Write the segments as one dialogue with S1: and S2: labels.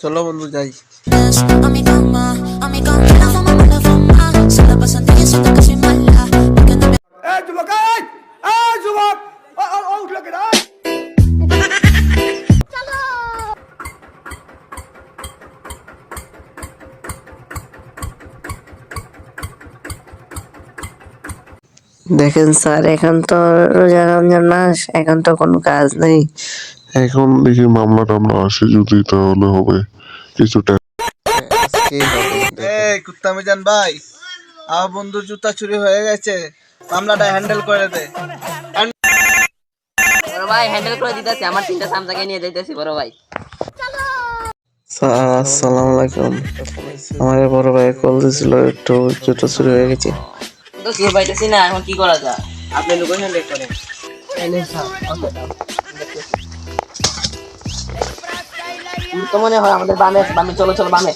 S1: চলো বন্ধু যাই।
S2: A mi cama, la fama me la fama. Se la pasan diciendo que soy mala. Porque no me
S3: যুবক যুবক উঠলো কেন?
S4: দেখেন স্যার, এখন তো রোজা রমজান মাস, এখন তো কোনো কাজ নেই।
S5: এখন দেখি মামলা টামলা আসে যদি, তাহলে হবে কিছুটা।
S1: আজকেই হবে। এই কুত্তা মিজান ভাই, আমার বন্ধুর জুতা চুরি হয়ে গেছে, মামলাটা হ্যান্ডেল করে দে।
S6: বড় ভাই হ্যান্ডেল করে দিতেছি, আমার 3টা সামসাকে নিয়ে যাইতেছি বড় ভাই।
S4: স্যার আসসালামু আলাইকুম। আমার বড় ভাই কল দিছিল, একটু জুতো চুরি হয়ে গেছে।
S6: তো কি পাইতেছি না, এখন কি করা যায়? আপনি লোকেশন চেক করেন। তো মনে হয় আমাদের বামে বামে, চলো চলো বামে।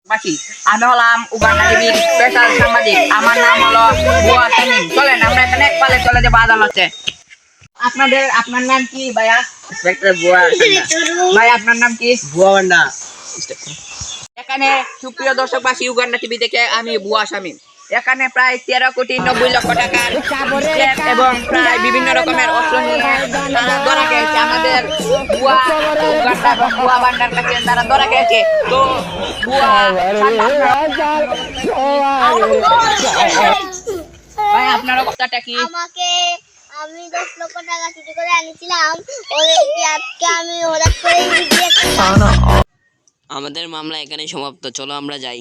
S6: বাকি আমি হলাম উগান্ডা টিভির স্পেশাল সাংবাদিক, আমার নাম হলো বুয়া শামীম। চলেন আমরা এখানে এক পালে চলে যাবো আদালতে। আপনার নাম কি ভাইয়া? ইন্সপেক্টর বুয়া ভাই, আপনার নাম কি?
S1: ভুয়া বান্ডা।
S6: এখানে সুপ্রিয় দর্শকবাসী, উগান্ডা টিভি থেকে আমি বুয়া শামীম। এখানে প্রায় 13,90,00,000 টাকার স্ক্র্যাপ এবং প্রায় বিভিন্ন রকমের অস্ত্র নিয়ে তারা ধরা খেয়েছে। আমাদের বুয়া উগান্ডা এবং বুয়া বান্ডার কাছে তারা ধরা খেয়েছে। তো বুয়া ভাই, আপনার অবস্থাটা কি?
S7: আমি 10 লক্ষ টাকা চুরি করে আনিছিলাম, ওদেরকে আজকে আমি হঠাৎ করে
S6: আমাদের মামলা এখানে সমাপ্ত, চলো আমরা যাই।